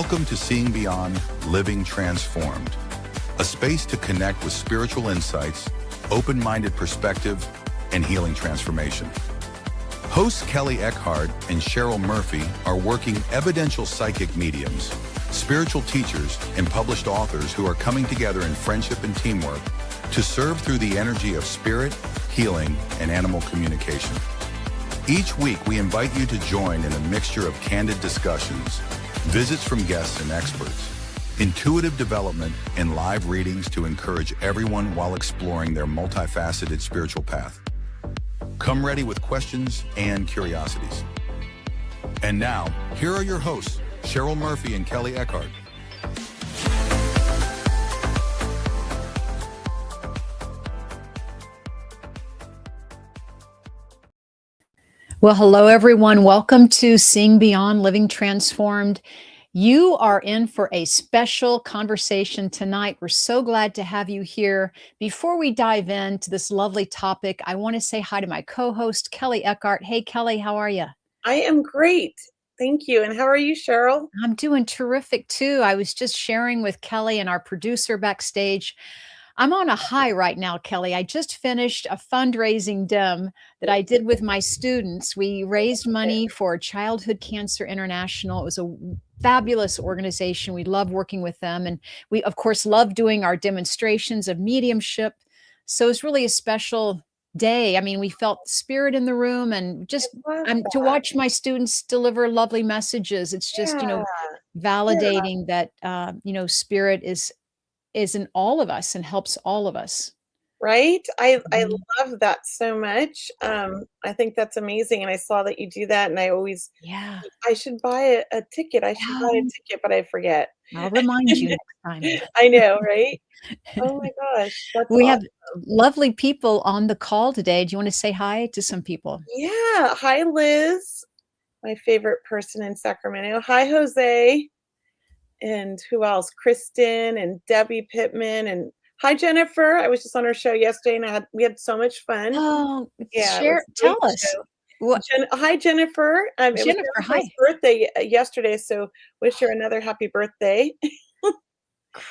Welcome to Seeing Beyond, Living Transformed, a space to connect with spiritual insights, open-minded perspective, and healing transformation. Hosts Kelley Eckhardt and Cheryl Murphy are working evidential psychic mediums, spiritual teachers, and published authors who are coming together in friendship and teamwork to serve through the energy of spirit, healing, and animal communication. Each week, we invite you to join in a mixture of candid discussions, visits from guests and experts, intuitive development, and live readings to encourage everyone while exploring their multifaceted spiritual path. Come ready with questions and curiosities. And now, here are your hosts, Cheryl Murphy and Kelley Eckhardt. Well, hello, everyone. Welcome to Seeing Beyond, Living Transformed. You are in for a special conversation tonight. We're so glad to have you here. Before we dive into this lovely topic, I want to say hi to my co-host, Kelley Eckhardt. Hey, Kelley, how are you? I am great. Thank you. And how are you, Cheryl? I'm doing terrific, too. I was just sharing with Kelley and our producer backstage. I'm on a high right now, Kelley. I just finished a fundraising dem that I did with my students. We raised money for Childhood Cancer International. It was a fabulous organization. We love working with them. And we, of course, love doing our demonstrations of mediumship. So it's really a special day. I mean, we felt spirit in the room, and just to watch my students deliver lovely messages. It's just, validating that, spirit is in all of us and helps all of us. Right? I love that so much. I think that's amazing. And I saw that you do that. And I always, I should buy a ticket. I should buy a ticket, but I forget. I'll remind you next time. I know, right? Oh my gosh. That's We awesome. have lovely people on the call today. Do you want to say hi to some people? Yeah. Hi, Liz, my favorite person in Sacramento. Hi, Jose. And who else? Kristen and Debbie Pittman, and hi, Jennifer. I was just on her show yesterday, and we had so much fun. Oh, Yeah, tell us. What? Hi, Jennifer. It was Jennifer, hi. Jennifer's birthday yesterday, so wish her another happy birthday.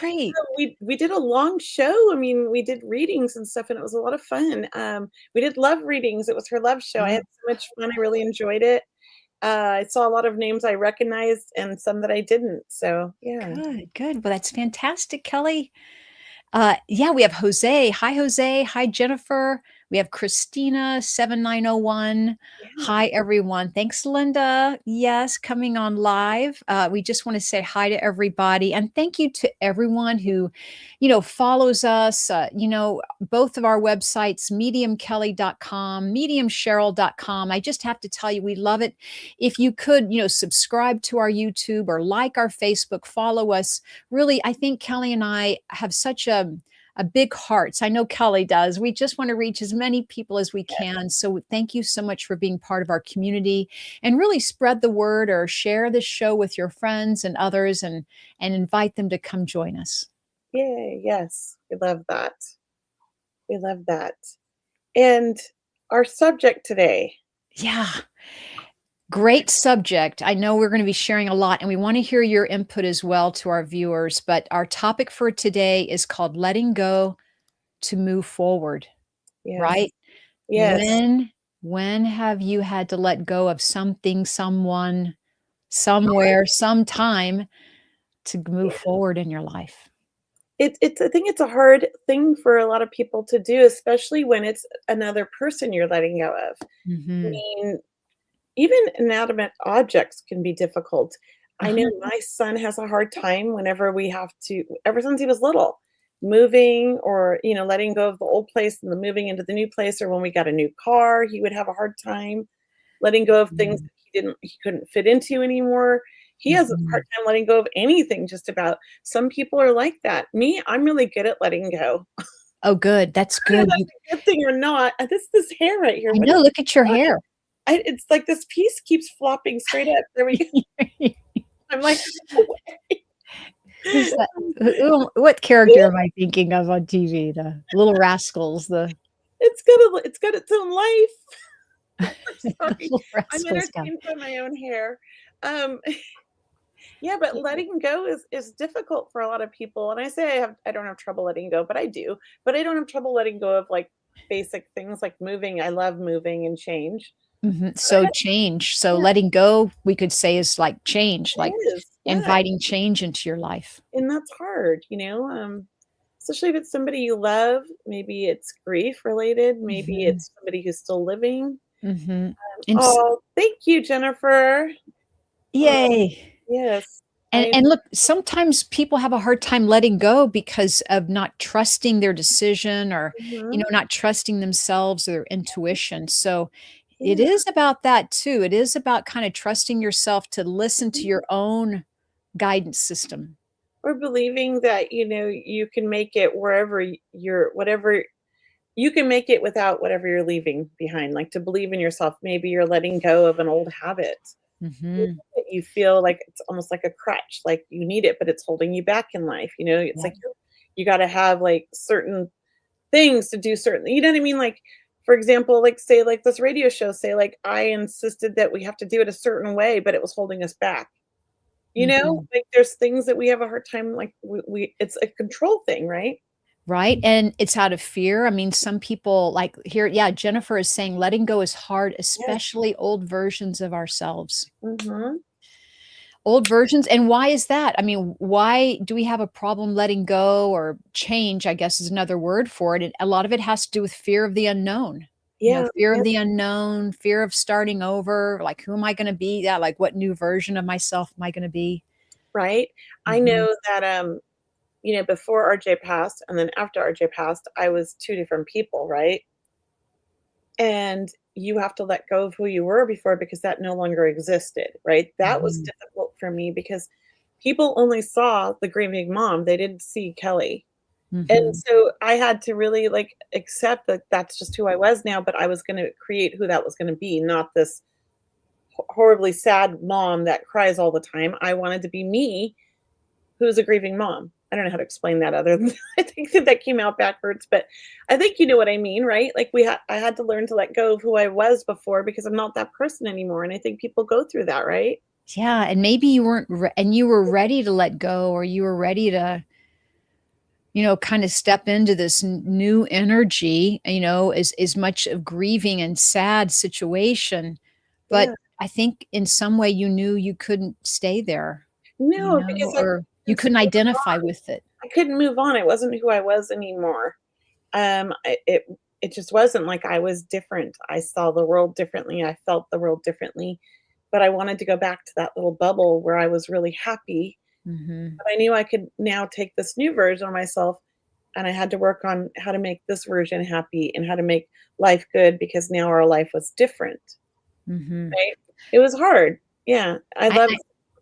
Great. So we did a long show. I mean, we did readings and stuff, and it was a lot of fun. We did love readings. It was her love show. I had so much fun. I really enjoyed it. I saw a lot of names I recognized and some that I didn't. So yeah. Good. Well, that's fantastic, Kelley. We have Jose. Hi, Jose. Hi, Jennifer. We have Christina 7901. Hi, everyone. Thanks, Linda. Yes, coming on live. We just want to say hi to everybody. And thank you to everyone who, follows us. Both of our websites, mediumkelley.com, mediumcheryl.com. I just have to tell you, we love it. If you could, subscribe to our YouTube or like our Facebook, follow us. Really, I think Kelley and I have such a big hearts. I know Kelley does. We just want to reach as many people as we can. So thank you so much for being part of our community, and really spread the word or share this show with your friends and others, and invite them to come join us. Yay. Yes. We love that. We love that. And our subject today. Yeah. Great subject. I know we're going to be sharing a lot, and we want to hear your input as well to our viewers. But our topic for today is called letting go to move forward. Yes. Right? Yes. When have you had to let go of something, someone, somewhere, sometime to move forward in your life? I think it's a hard thing for a lot of people to do, especially when it's another person you're letting go of. Mm-hmm. I mean, even inanimate objects can be difficult. I know my son has a hard time whenever we have to, ever since he was little, moving or, letting go of the old place and the moving into the new place, or when we got a new car, he would have a hard time letting go of things that he couldn't fit into anymore. He has a hard time letting go of anything, just about. Some people are like that. Me, I'm really good at letting go. Oh, good. That's good. I don't know if that's a good thing or not. This hair right here. I know. Look at your hair. It's like this piece keeps flopping straight up. There we go. I'm like, what character am I thinking of on TV? The Little Rascals. It's got its own life. I'm sorry. I'm Rascals entertained by my own hair. Yeah, but letting go is difficult for a lot of people, and I say I don't have trouble letting go, but I do. But I don't have trouble letting go of, like, basic things like moving. I love moving and change. Mhm. But I So had change. So yeah, letting go, we could say is like change, it like is. Yeah, inviting change into your life. and that's hard, especially if it's somebody you love. Maybe it's grief related, maybe Mhm. it's somebody who's still living. Mhm. And s Oh, thank you, Jennifer. Oh, Yay. yes. And I and look, sometimes people have a hard time letting go because of not trusting their decision or, mhm, not trusting themselves or their intuition. So it yeah. is about that too. It is about kind of trusting yourself to listen to your own guidance system. Or believing that, you can make it wherever you're whatever you can make it without whatever you're leaving behind, like, to believe in yourself. Maybe you're letting go of an old habit Mhm. that you feel like it's almost like a crutch, like you need it, but it's holding you back in life, It's Yeah. like you gotta have, like, certain things to do certain you know what I mean? Like, for example, like, say, like, this radio show, say, like, I insisted that we have to do it a certain way, but it was holding us back. Mhm. Like, there's things that we have a hard time, like, we it's a control thing, right? Right? And it's out of fear. I mean, some people like here, yeah, Jennifer is saying letting go is hard, Yes. especially old versions of ourselves. Mhm. Old versions, and why is that? I mean, why do we have a problem letting go or change, I guess is another word for it, and a lot of it has to do with fear of the unknown. Yeah, Fear yeah, of the unknown, fear of starting over, like, who am I gonna be? Yeah, like, what new version of myself am I gonna be? right? I Mhm, know that, before RJ passed and then after RJ passed, I was 2 different people, right? And you have to let go of who you were before because that no longer existed, right? That was mhm, difficult for me because people only saw the grieving mom, they didn't see Kelly. And mhm, so I had to really, like, accept that that's just who I was now, but I was gonna create who that was gonna be, not this horribly sad mom that cries all the time. I wanted to be me, who's a grieving mom. I don't know how to explain that other than I think that came out backwards, but I think you know what I mean, right? Like, I had to learn to let go of who I was before because I'm not that person anymore, and I think people go through that, right? yeah, and maybe you weren't re and you were ready to let go or you were ready to, kinda step into this new energy, as much of grieving and sad situation, but Yeah. I think in some way you knew you couldn't stay there, No, because I or you couldn't couldn't move identify on. with it. I couldn't move on. It wasn't who I was anymore. It just wasn't like I was different. I saw the world differently. I felt the world differently, but I wanted to go back to that little bubble where I was really happy. Mhm, But I knew I could now take this new version of myself, and I had to work on how to make this version happy and how to make life good because now our life was different, mhm. right? It was hard. Yeah, I I love I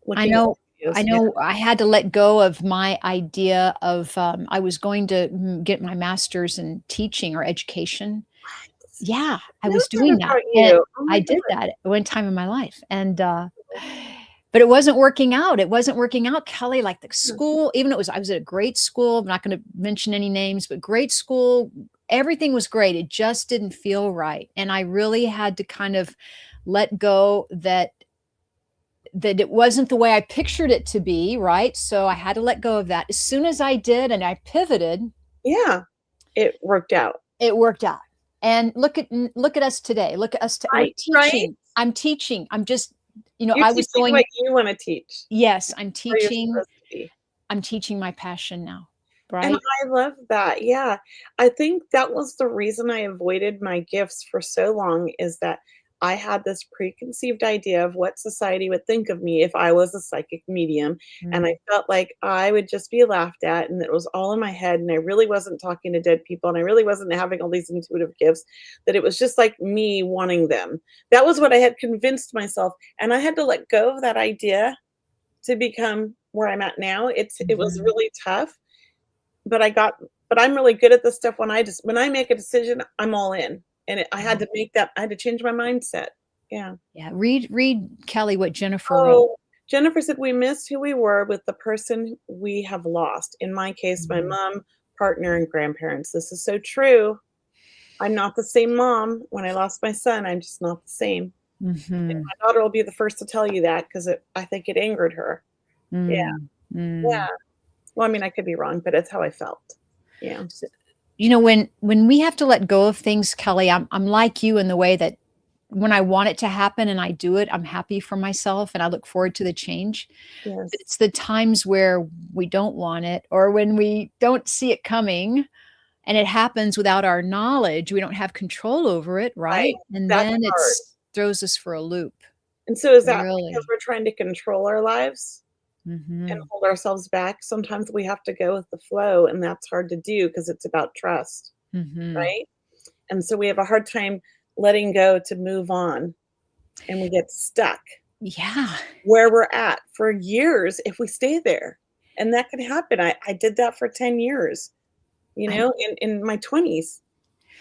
looking at know I videos. Yeah. know I had to let go of my idea of, I was going to, get my master's in teaching or education. Yeah, I Never was thought doing that, about and you. Oh I my did god. that at one time in my life, and, but it wasn't working out. It wasn't working out, Kelly, like, the school even it was I was at a great school, I'm not gonna mention any names, but great school, everything was great, it just didn't feel right, and I really had to kind of let go that it wasn't the way I pictured it to be, right? So I had to let go of that. As soon as I did and I pivoted, Yeah, it worked out. it worked out. And look at us today. Look at us we're Right? teaching. I'm teaching. I'm just You're I was teaching what going you wanna teach, yes, where you're supposed to be. I'm teaching my passion now, And right? I love that, yeah. I think that was the reason I avoided my gifts for so long is that I had this preconceived idea of what society would think of me if I was a psychic medium, and I Mm, felt like I would just be laughed at, and it was all in my head, and I really wasn't talking to dead people, and I really wasn't having all these intuitive gifts, that it was just like me wanting them. That was what I had convinced myself, and I had to let go of that idea to become where I'm at now. It was mhm, really tough, but I'm really good at this stuff when I make a decision, I'm all in, and I had yeah, to make that I had to change my mindset. Yeah. yeah. Read, Kelly, what Jennifer wrote. Oh, Jennifer said, "We miss who we were with the person we have lost." In my case, my Mhm, mom, partner, and grandparents. This is so true. I'm not the same mom. When I lost my son, I'm just not the same. And mhm. my daughter will be the first to tell you that because I think it angered her. Yeah, Mm, yeah. mm. Well, I mean, I could be wrong, but it's how I felt. Yeah. S when we have to let go of things, Kelly, I'm like you in the way that when I want it to happen and I do it, I'm happy for myself and I look forward to the change. But Yes. it's the times where we don't want it or when we don't see it coming and it happens without our knowledge, we don't have control over it, Right. right? And That's then hard. it's throws us for a loop, And so is that because really. we're trying to control our lives and Mhm, hold ourselves back? Sometimes we have to go with the flow, and that's hard to do because it's about trust, mhm. right? And so we have a hard time letting go to move on, and we get stuck Yeah, where we're at for years if we stay there. And that can happen. I did that for 10 years, I in my 20s.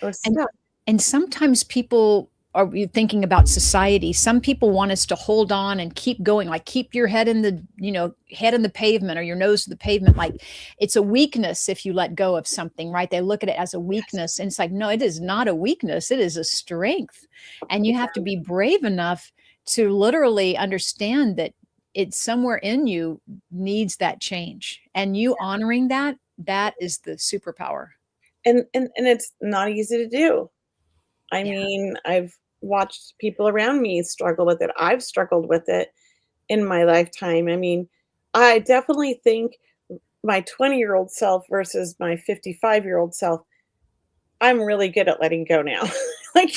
I was and stuck. and sometimes people are you thinking about society, some people want us to hold on and keep going, like, keep your head in the head in the pavement or your nose to the pavement, like, it's a weakness if you let go of something, right? They look at it as a weakness, and it's like, no, it is not a weakness, it is a strength, and you have to be brave enough to literally understand that it's somewhere in you needs that change, and you honoring that, that is the superpower. And it's not easy to do. I Yeah. mean, I've watched people around me struggle with it. I've struggled with it in my lifetime. I mean, I definitely think my 20-year-old self versus my 55-year-old self, I'm really good at letting go now. Like,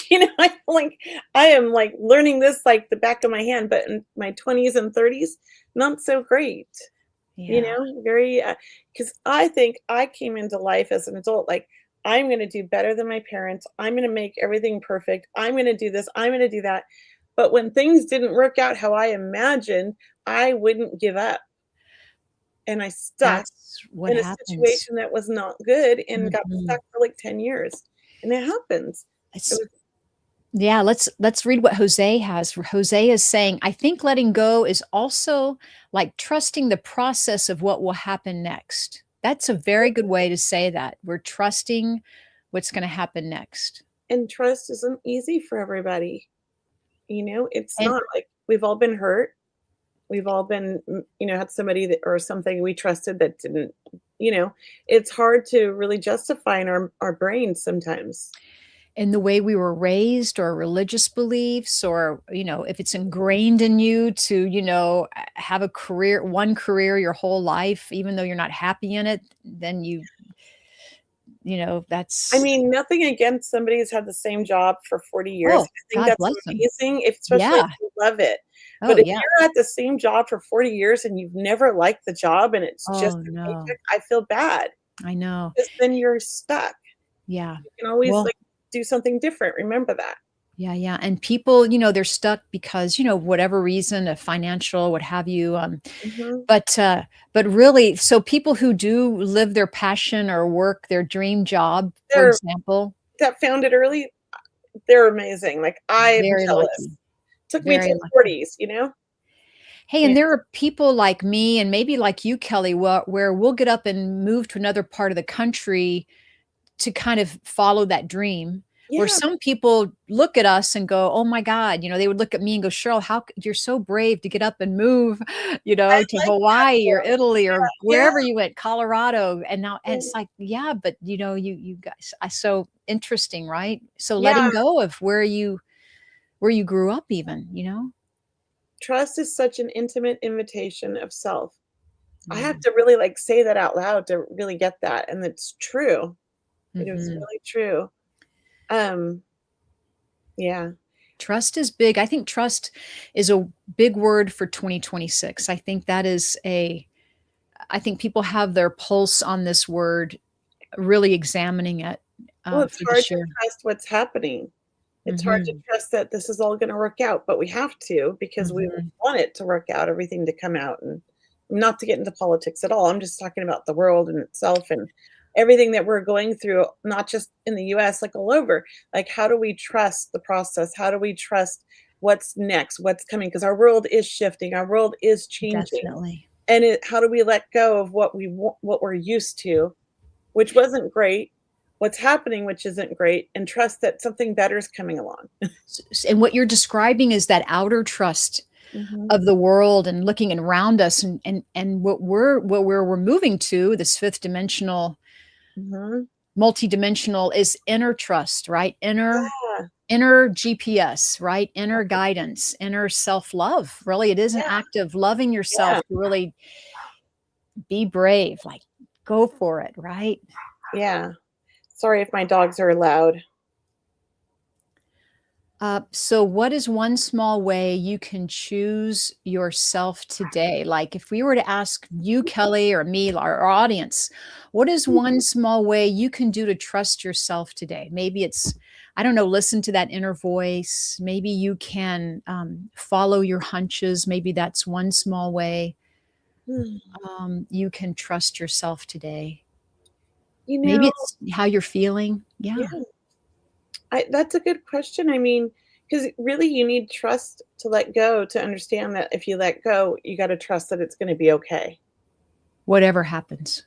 I am like learning this like the back of my hand, but in my 20s and 30s, not so great. Yeah. Very, because I think I came into life as an adult, like, I'm gonna do better than my parents. I'm gonna make everything perfect. I'm gonna do this. I'm gonna do that. But when things didn't work out how I imagined, I wouldn't give up. And I stuck That's what in a happens. situation that was not good and got Mhm. stuck for like 10 years. And it happens. It It's was yeah, let's read what Jose has. Jose is saying, "I think letting go is also like trusting the process of what will happen next." That's a very good way to say that. We're trusting what's gonna happen next. and trust isn't easy for everybody. It's And not like we've all been hurt. We've all been, had somebody that or something we trusted that didn't, you know, it's hard to really justify in our brains sometimes. in the way we were raised or religious beliefs or, if it's ingrained in you to, have a career, one career your whole life, even though you're not happy in it, then I that's mean, nothing against somebody who's had the same job for 40 years. oh, I think God that's bless them. amazing, if especially if Yeah. you love it. Oh, But if yeah. you're at the same job for 40 years and you've never liked the job and it's just Oh, a no. paycheck, I feel bad I know. because then you're stuck. Yeah. You can always, Well, like, do something different, remember that. yeah, yeah, and people, they're stuck because, whatever reason, a financial, what have you, Mhm. but really so people who do live their passion or work their dream job, for They're example, that found it early, they're amazing, like, I'm very jealous. lucky, Took me very till lucky. 40s, you know? Hey, Yeah. and there are people like me and maybe like you, Kelly, where we'll get up and move to another part of the country to kind of follow that dream, where Yeah, some people look at us and go, "Oh my god," they would look at me and go, "Cheryl, you're so brave to get up and move, I to like that Hawaii or though. Italy or Yeah, wherever you went, Colorado." And yeah, it's like, yeah, but you guys, I so interesting, right? So yeah. letting go of where you grew up even. Trust is such an intimate invitation of self. I have Mm, to really, like, say that out loud to really get that, and it's true. It is mhm. really true. Um, yeah. Trust is big. I think trust is a big word for 2026. I think people have their pulse on this word, really examining it, Well, it's for hard this to year. trust what's happening. It's hard to Mhm, trust that this is all gonna work out, but we have to because we mhm. want it to work out, everything to come out, and not to get into politics at all, I'm just talking about the world in itself and everything that we're going through, not just in the US, like, all over. Like, how do we trust the process? How do we trust what's next, what's coming? Because our world is shifting, our world is changing, Definitely. and how do we let go of what we're used to, which wasn't great, what's happening, which isn't great, and trust that something better is coming along. And what you're describing is that outer trust. Mhm. of the world and looking around us and we're moving to this fifth dimensional, Mhm. multidimensional is inner trust, right? Yeah. Inner GPS, right? Inner guidance, inner self-love. Really, it is an Yeah. act of loving yourself Yeah. to really be brave, like go for it, right? Yeah. Sorry if my dogs are loud. So what is one small way you can choose yourself today? Like if we were to ask you, Kelley, or me, our audience, what is one small way you can do to trust yourself today? Maybe it's, I don't know, listen to that inner voice. Maybe you can follow your hunches. Maybe that's one small way Hmm. you can trust yourself today. You Maybe know, it's how you're feeling. Yeah. yeah, that's a good question. I mean, because really you need trust to let go to understand that if you let go, you got to trust that it's going to be okay. Whatever happens.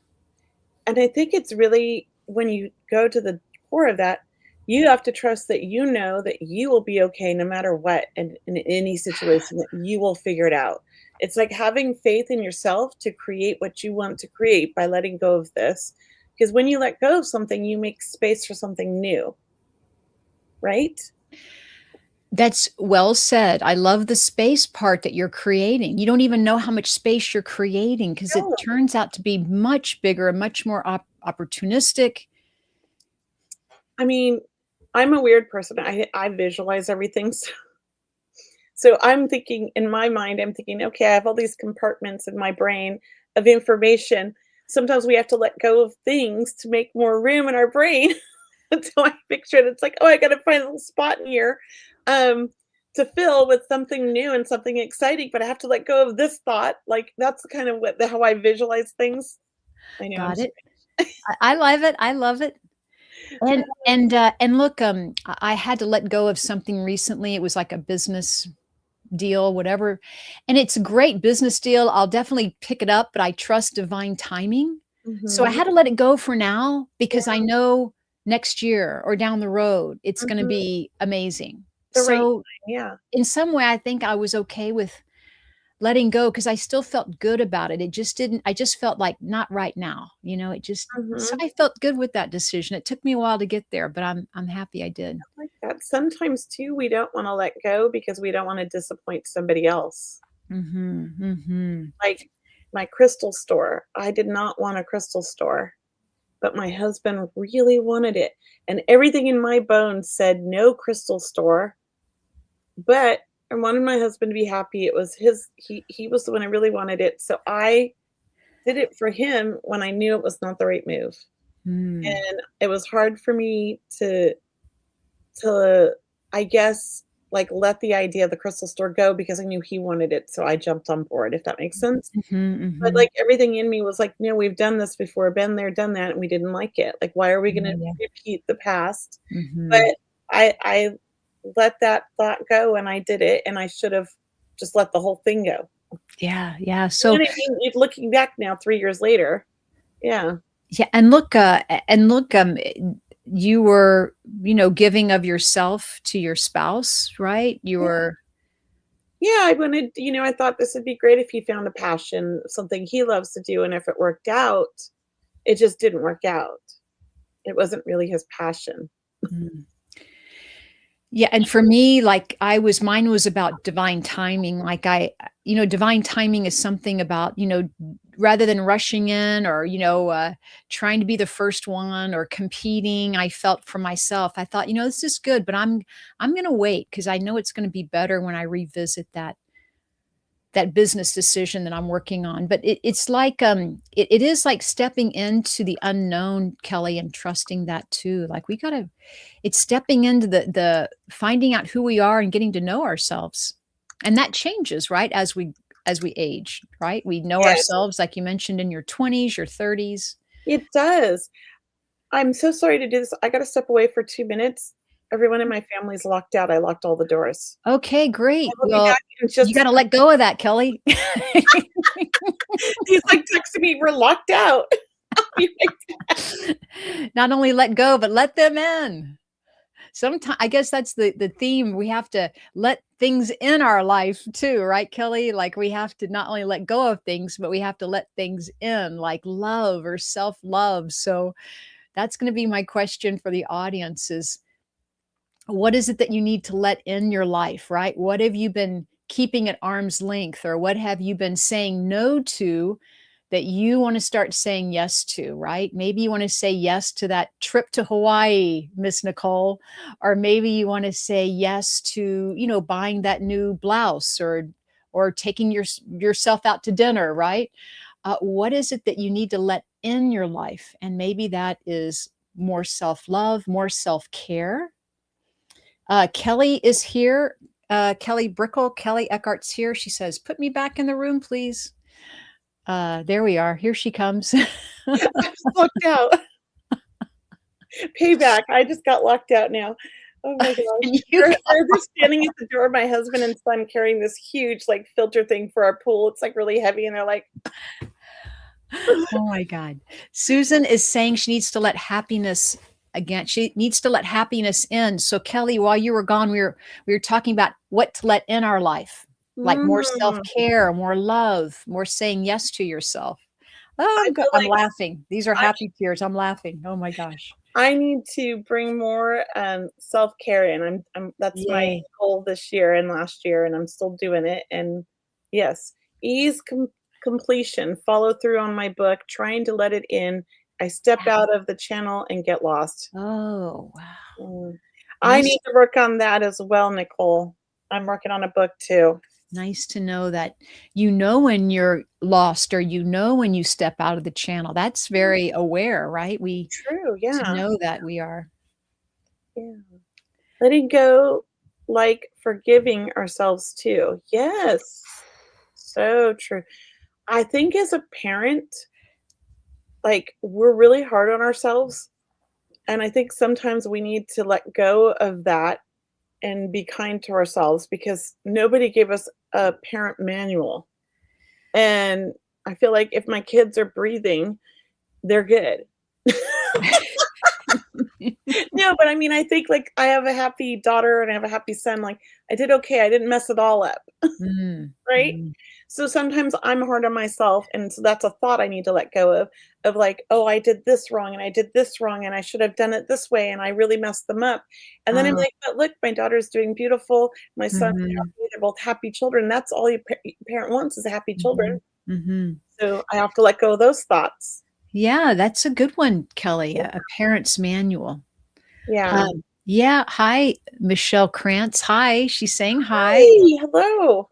And I think it's really when you go to the core of that, you have to trust that you know that you will be okay no matter what, and in any situation that you will figure it out. It's like having faith in yourself to create what you want to create by letting go of this. Because when you let go of something, you make space for something new, right? That's well said. I love the space part that you're creating. You don't even know how much space you're creating because it No. turns out to be much bigger and much more opportunistic. I mean, I'm a weird person. I visualize everything. So I'm thinking in my mind, I'm thinking, okay, I have all these compartments in my brain of information. Sometimes we have to let go of things to make more room in our brain. So I picture it. It's like, oh, I got to find a little spot in here um, to fill with something new and something exciting, but I have to let go of this thought. Like that's kind of how I visualize things. I know I'm Got it. strange. I love it. I love it. And look, I had to let go of something recently. It was like a business deal, whatever. And it's a great business deal. I'll definitely pick it up, but I trust divine timing. So I Mhm. had to let it go for now Yeah. because I know next year or down the road, it's going to Mhm. be amazing. The right So time. Yeah. in some way, I think I was okay with letting go because I still felt good about it. It just didn't, I just felt like not right now, it just, so Mhm. I felt good with that decision. It took me a while to get there, but I'm happy I did. Like that. Sometimes too, we don't want to let go because we don't want to disappoint somebody else. Mhm. Mhm. Like my crystal store, I did not want a crystal store, but my husband really wanted it. And everything in my bones said no crystal store. But I wanted my husband to be happy. It was he was the one who really wanted it. So I did it for him when I knew it was not the right move. Mm. And it was hard for me to I guess like let the idea of the crystal store go because I knew he wanted it. So I jumped on board, if that makes sense. Mhm. But Mhm. like everything in me was like, no, we've done this before, been there, done that, and we didn't like it. Like, why are we gonna Yeah, yeah. repeat the past? But Mhm. I let that thought go and I did it and I should have just let the whole thing go. Yeah, yeah. You So know what I mean? Looking back now 3 years later. Yeah. yeah, and look, you were, giving of yourself to your spouse, right? You Yeah. were Yeah, I wanted I thought this would be great if he found a passion, something he loves to do, and if it worked out, it just didn't work out. It wasn't really his passion. mm. Yeah, and for me, like mine was about divine timing. Like divine timing is something about, rather than rushing in or, trying to be the first one or competing, I felt for myself. I thought, this is good, but I'm going to wait because I know it's going to be better when I revisit that business decision that I'm working on. But it's like it is like stepping into the unknown, Kelley, and trusting that too. Like we gotta it's stepping into the finding out who we are and getting to know ourselves. And that changes, right? As we age, right? We know Yes, ourselves, like you mentioned in your 20s, your 30s. it does. I'm so sorry to do this. I gotta step away for 2 minutes. Everyone in my family's locked out. I locked all the doors. Okay, I great. will be Well, back in you just a got to let go of that, Kelley. he's, like, texting me, "We're locked out." I'll be right Not only let go, but let them in. sometimes I guess that's the theme. We have to let things in our life too, right, Kelly? Like we have to not only let go of things, but we have to let things in, like love or self-love. So that's going to be my question for the audience is what is it that you need to let in your life, right? What have you been keeping at arm's length, or what have you been saying no to that you want to start saying yes to, right? Maybe you want to say yes to that trip to Hawaii, Miss Nicole, or maybe you want to say yes to, buying that new blouse or taking yourself out to dinner, right? What is it that you need to let in your life? And maybe that is more self-love, more self-care. Kelly is here. Kelly Brickle, Kelley Eckhart's here. She says, put me back in the room, please. There we are. Here she comes. I just locked out. Payback. I just got locked out now. Oh my gosh. They're standing at the door, my husband and son carrying this huge like filter thing for our pool. It's like really heavy and they're like oh my God. Susan is saying she needs to let happiness again. She needs to let happiness in. So Kelly, while you were gone, we were talking about what to let in our life, like more self-care, more love, more saying yes to yourself. Oh, I'm laughing. These are happy tears. I'm laughing. Oh my gosh. I need to bring more self-care in. That's my goal this year and last year, and I'm still doing it. And yes, ease completion, follow through on my book, trying to let it in. I step out of the channel and get lost. Oh, wow. I need to work on that as well, Nicole. I'm working on a book too. Nice to know that when you're lost or when you step out of the channel. That's very aware, right? True, yeah. To know that we are. Yeah. Letting go, like forgiving ourselves too. Yes. So true. I think as a parent, like we're really hard on ourselves. And I think sometimes we need to let go of that and be kind to ourselves because nobody gave us a parent manual. And I feel like if my kids are breathing, they're good. No, but I mean, I think like I have a happy daughter and I have a happy son. Like I did okay. I didn't mess it all up. Right? So sometimes I'm hard on myself. And so that's a thought I need to let go of like, oh, I did this wrong and I did this wrong and I should have done it this way and I really messed them up. And then I'm like, but look, my daughter's doing beautiful. My son's happy. They're both happy children. That's all your parent wants is happy children. So I have to let go of those thoughts. Yeah, that's a good one, Kelly, a parent's manual. Yeah. Yeah. Hi, Michelle Krantz. Hi. She's saying hi. Hello.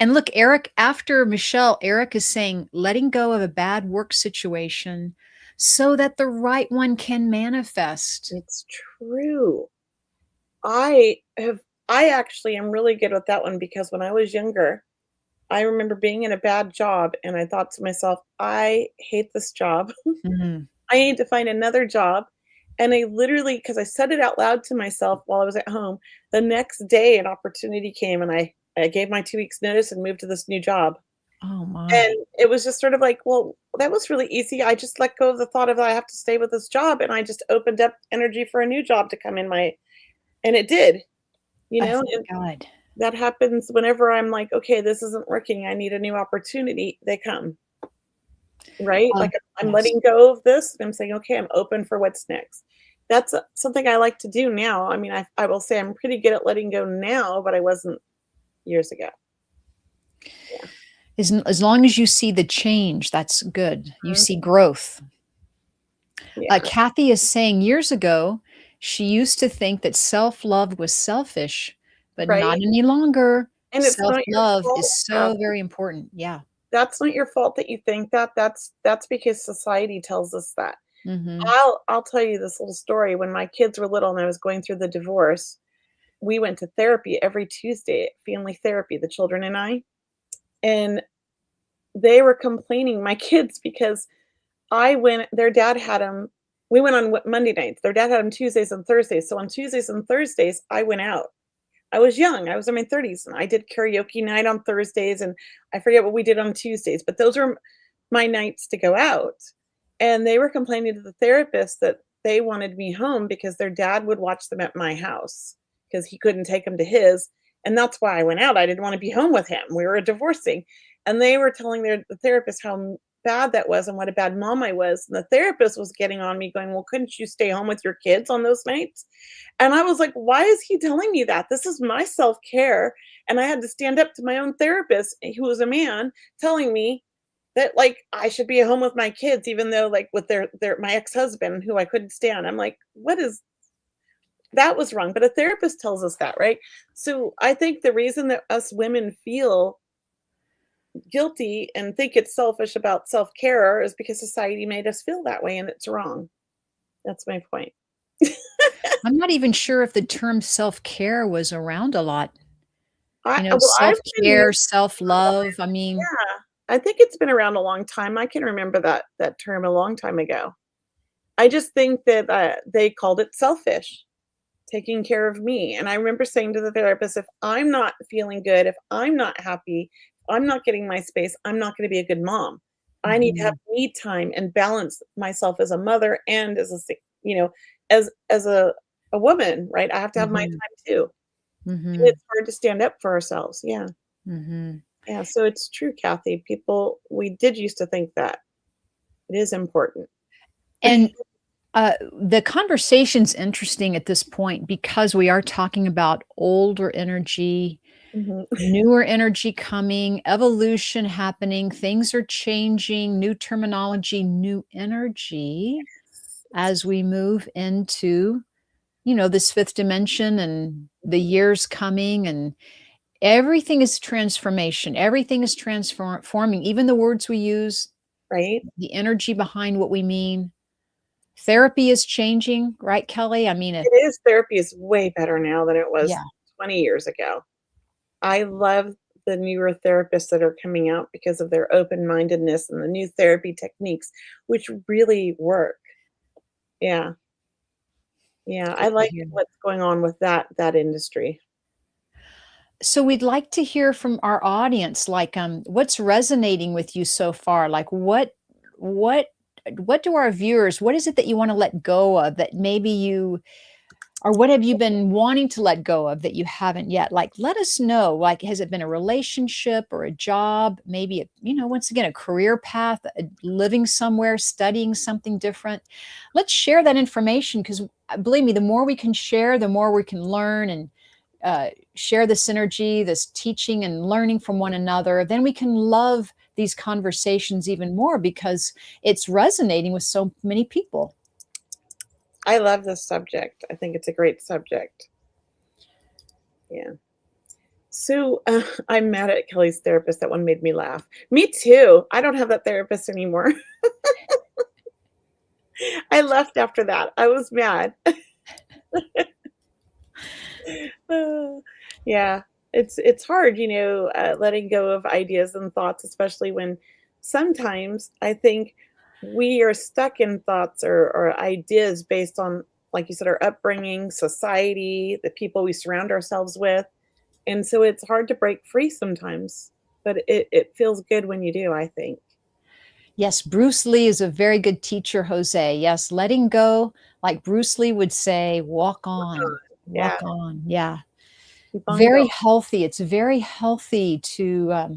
And look, Eric, after Michelle, Eric is saying, letting go of a bad work situation so that the right one can manifest. It's true. I actually am really good with that one because when I was younger, I remember being in a bad job and I thought to myself, I hate this job. I need to find another job. And I literally, because I said it out loud to myself while I was at home, the next day an opportunity came and I gave my 2 weeks notice and moved to this new job. Oh my. And it was just sort of like, well, that was really easy. I just let go of the thought of I have to stay with this job. And I just opened up energy for a new job to come in and it did, God. That happens whenever I'm like, okay, this isn't working. I need a new opportunity. They come. Right? Like I'm letting go of this and I'm saying, okay, I'm open for what's next. That's something I like to do now. I mean, I will say I'm pretty good at letting go now, but I wasn't years ago. Yeah. As long as you see the change, that's good. You see growth. Yeah. Kathy is saying years ago, she used to think that self-love was selfish, but not any longer. And it's self-love is so very important. Yeah. That's not your fault that you think that. That's because society tells us that. I'll tell you this little story. When my kids were little and I was going through the divorce, we went to therapy every Tuesday, family therapy, the children and I. And they were complaining, my kids, because their dad had them. We went on Monday nights. Their dad had them Tuesdays and Thursdays. So on Tuesdays and Thursdays, I went out. I was young. I was in my 30s and I did karaoke night on Thursdays and I forget what we did on Tuesdays, but those were my nights to go out. And they were complaining to the therapist that they wanted me home because their dad would watch them at my house because he couldn't take them to his. And that's why I went out. I didn't want to be home with him. We were divorcing. And they were telling the therapist how bad that was and what a bad mom I was. And the therapist was getting on me going, well, couldn't you stay home with your kids on those nights? And I was like, why is he telling me that? This is my self-care. And I had to stand up to my own therapist, who was a man, telling me that like I should be at home with my kids, even though like with their my ex-husband who I couldn't stand. I'm like, that was wrong. But a therapist tells us that, right? So I think the reason that us women feel guilty and think it's selfish about self-care is because society made us feel that way and it's wrong. That's my point. I'm not even sure if the term self-care was around a lot. I You know, well, I've been self-care, self-love. I mean, yeah, I think it's been around a long time. I can remember that term a long time ago. I just think that they called it selfish, taking care of me. And I remember saying to the therapist, if I'm not feeling good, if I'm not happy, if I'm not getting my space, I'm not going to be a good mom. I need to have mhm, me time and balance myself as a mother and as as a woman, right? I have to have my mhm, time too. And mhm, it's hard to stand up for ourselves. Yeah. mhm. Yeah. So it's true, Kathy. We did used to think that it is important. And the conversation's interesting at this point because we are talking about older energy, Mhm. newer energy coming, evolution happening, things are changing, new terminology, new energy as we move into, this fifth dimension and the years coming, and everything is transformation. Everything is transforming, even the words we use, Right? the energy behind what we mean. Therapy is changing, right, Kelly? I mean, It is. Therapy is way better now than it was yeah. 20 years ago. I love the newer therapists that are coming out because of their open-mindedness and the new therapy techniques, which really work. Yeah. Yeah. I Good to like hear. what's going on with that industry. So we'd like to hear from our audience, like, what's resonating with you so far? Like, what, what do our viewers? What is it that you want to let go of that maybe you, or what have you been wanting to let go of that you haven't yet? Like, let us know. Like, has it been a relationship or a job? Maybe, once again, a career path, living somewhere, studying something different. Let's share that information because believe me, the more we can share, the more we can learn and share the synergy, this teaching and learning from one another, then we can love these conversations even more because it's resonating with so many people. I love this subject. I think it's a great subject. Yeah. So I'm mad at Kelly's therapist. That one made me laugh. Me too. I don't have that therapist anymore. I left after that. I was mad. Uh, yeah, it's hard, letting go of ideas and thoughts, especially when sometimes I think we are stuck in thoughts or ideas based on, like you said, our upbringing, society, the people we surround ourselves with. And so it's hard to break free sometimes, but it feels good when you do, I think. Yes, Bruce Lee is a very good teacher, Jose. Yes, letting go, like Bruce Lee would say, walk on, Yeah, walk on. Yeah, keep on very going. healthy. It's very healthy to,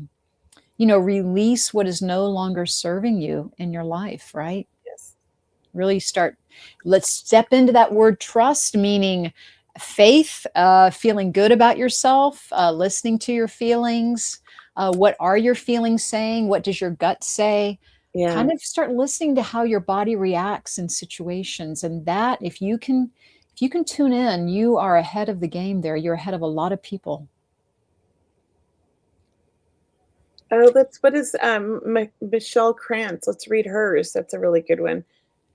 release what is no longer serving you in your life, right? Yes. Really start, let's step into that word trust, meaning faith, feeling good about yourself, listening to your feelings. What are your feelings saying? What does your gut say? Yeah. Kind of start listening to how your body reacts in situations. And that, if you can tune in, you are ahead of the game there. You're ahead of a lot of people. Oh, that's what is Michelle Krantz. Let's read hers. That's a really good one.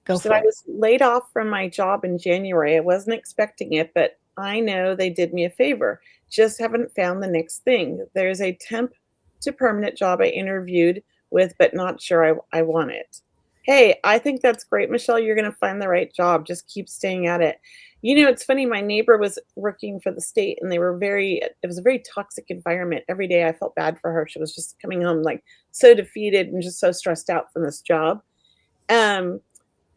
Go She said, I for it. was laid off from my job in January. I wasn't expecting it, but I know they did me a favor. Just haven't found the next thing. There's a temp to permanent job I interviewed with, but not sure I want it. Hey, I think that's great, Michelle. You're going to find the right job. Just keep staying at it. It's funny. My neighbor was working for the state and it was a very toxic environment. Every day I felt bad for her. She was just coming home like so defeated and just so stressed out from this job. Um,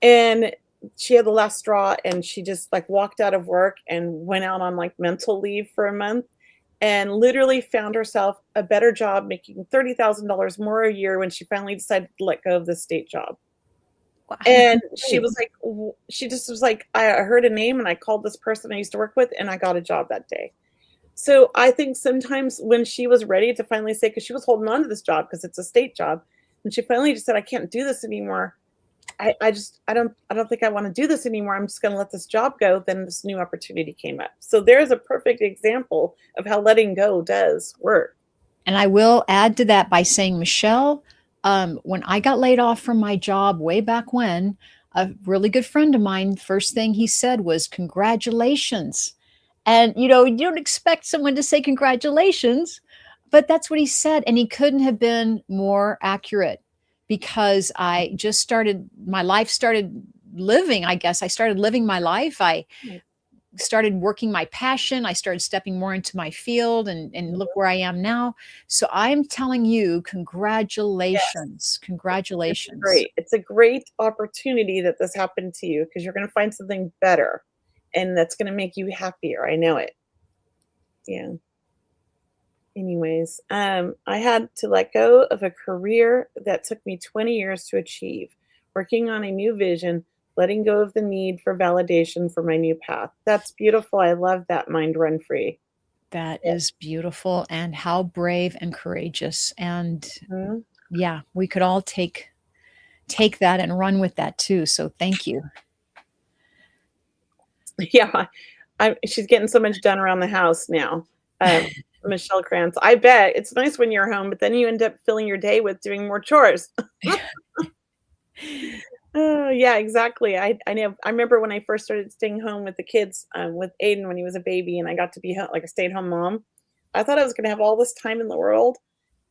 and she had the last straw and she just like walked out of work and went out on like mental leave for a month and literally found herself a better job making $30,000 more a year when she finally decided to let go of the state job. Wow. And she Great. was like, she just was like, I heard a name and I called this person I used to work with and I got a job that day. So I think sometimes when she was ready to finally say, because she was holding on to this job because it's a state job, and she finally just said, I can't do this anymore. I don't think I want to do this anymore. I'm just going to let this job go. Then this new opportunity came up. So there's a perfect example of how letting go does work. And I will add to that by saying, Michelle, when I got laid off from my job way back when, a really good friend of mine, first thing he said was, congratulations. And, you know, you don't expect someone to say congratulations, but that's what he said. And he couldn't have been more accurate because I just started, my life started living, I guess. I started living my life. I started working my passion. I started stepping more into my field and look where I am now. So I'm telling you, Yes, congratulations. it's Congratulations. great. It's a great opportunity that this happened to you because you're going to find something better and that's going to make you happier. I know it. Yeah. Anyways, I had to let go of a career that took me 20 years to achieve, working on a new vision, letting go of the need for validation for my new path. That's beautiful. I love that mind run free. That is beautiful. And how brave and courageous. And Mhm. yeah, we could all take that and run with that too. So thank you. Yeah, she's getting so much done around the house now. Um, Michelle Krantz. I bet it's nice when you're home, but then you end up filling your day with doing more chores. Oh, yeah, exactly. I know. I remember when I first started staying home with the kids, with Aiden when he was a baby, and I got to be like a stay-at-home mom. I thought I was going to have all this time in the world,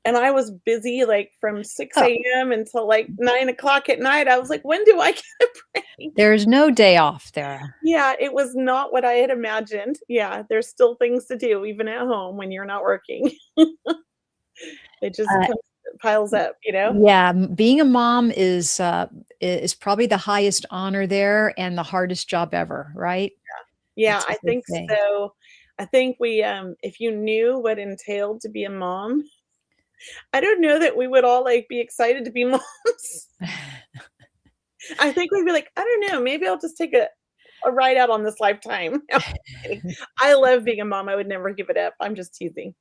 and I was busy like from Oh, 6 a.m. until like 9 o'clock at night. I was like, when do I get a break? there's no day off there. Yeah, it was not what I had imagined. Yeah, there's still things to do even at home when you're not working. It just Uh, comes piles up, you know? yeah, being a mom is probably the highest honor there and the hardest job ever, right? Yeah, That's I what they think say. so. I think we, if you knew what entailed to be a mom, I don't know that we would all, like, be excited to be moms. I think we'd be like, "I don't know, maybe I'll just take a ride out on this lifetime." No, I'm kidding. I love being a mom, I would never give it up. I'm just teasing.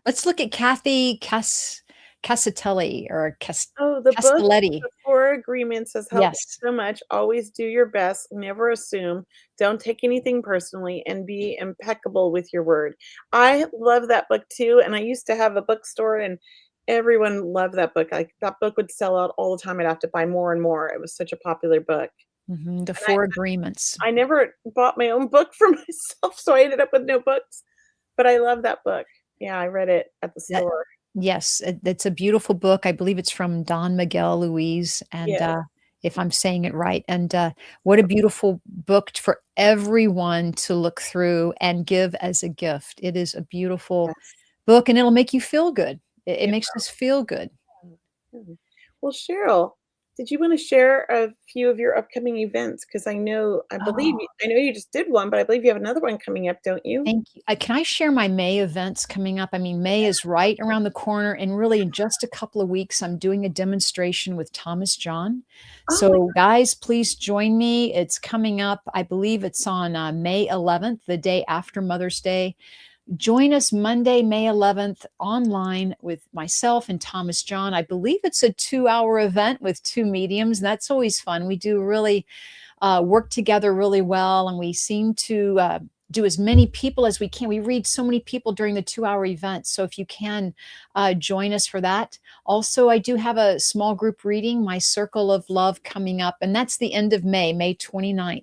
Let's look at Kathy Casatelli or Oh, the book, Castelletti. The Four Agreements has helped me Yes. so much. Always do your best, never assume, don't take anything personally, and be impeccable with your word. I love that book too, and I used to have a bookstore and everyone loved that book. Like that book would sell out all the time. I'd have to buy more and more. It was such a popular book. The And Four Agreements. I never bought my own book for myself, so I ended up with no books. But I love that book. Yeah, I read it at the That store. yes, it's a beautiful book. I believe it's from Don Miguel Luis, and, Yeah. if I'm saying it right, and, what a beautiful book for everyone to look through and give as a gift. It is a beautiful Yes. book, and it'll make you feel good. It Yeah. makes us feel good. Mhm. Well, Cheryl, did you want to share a few of your upcoming events? Because Oh, I know you just did one, but I believe you have another one coming up, don't you? thank you. Can I share my May events coming up? I mean, May is right around the corner, and really in just a couple of weeks, I'm doing a demonstration with Thomas John. Oh my So, guys, please join me. It's coming up. I believe it's on May 11th, the day after Mother's Day. Join us Monday, May 11th, online with myself and Thomas John. I believe it's a 2-hour event with two mediums. And that's always fun. We do really work together really well, and we seem to do as many people as we can. We read so many people during the 2-hour event. So if you can join us for that. Also, I do have a small group reading, My Circle of Love, coming up, and that's the end of May, May 29th.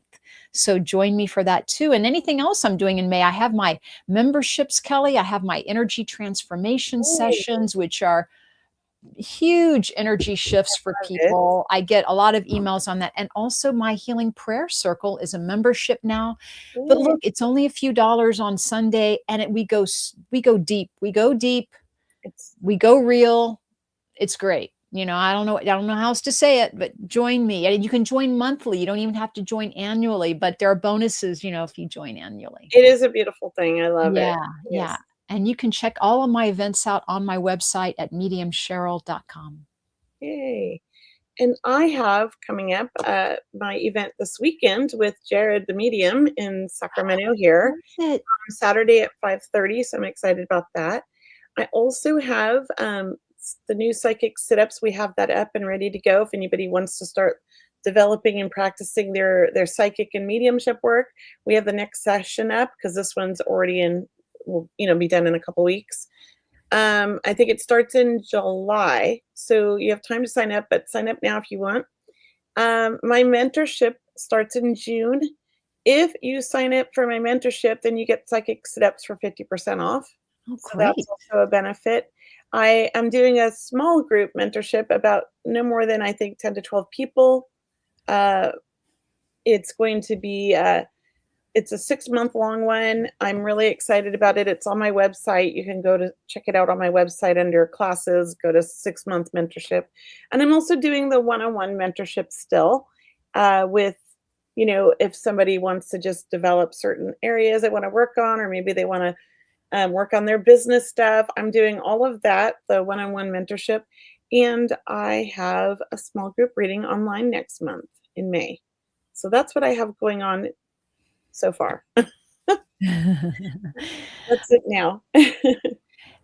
So join me for that too. And anything else I'm doing in May, I have my memberships, Kelley. I have my energy transformation goodness, sessions, which are huge energy shifts for love it. people. I get a lot of emails on that. And also my healing prayer circle is a membership now. But Good. look, it's only a few dollars on Sunday, and we go deep. We go deep. It's We go real. It's great. I don't know how else to say it, but join me. And you can join monthly. You don't even have to join annually, but there are bonuses, if you join annually. It is a beautiful thing. I love it. Yeah, yeah. Yes. And you can check all of my events out on my website at mediumcheryl.com. Yay. And I have coming up my event this weekend with Jared the Medium in Sacramento here That's it. on Saturday at 5:30. So I'm excited about that. I also have the new psychic sit-ups. We have that up and ready to go if anybody wants to start developing and practicing their psychic and mediumship work. We have the next session up because this one's already will be done in a couple weeks. I think it starts in July, so you have time to sign up, but sign up now if you want. My mentorship starts in June. If you sign up for my mentorship, then you get psychic sit-ups for 50% off. Oh, So that's great. also a benefit. I am doing a small group mentorship about no more than I think 10 to 12 people. Uh, it's going to be it's a 6-month long one. I'm really excited about it. It's on my website. You can go to check it out on my website under classes, go to 6-month mentorship. And I'm also doing the one-on-one mentorship still with, if somebody wants to just develop certain areas they want to work on, or maybe they want to work on their business stuff. I'm doing all of that, the one-on-one mentorship. And I have a small group reading online next month in May. So that's what I have going on so far. That's it now.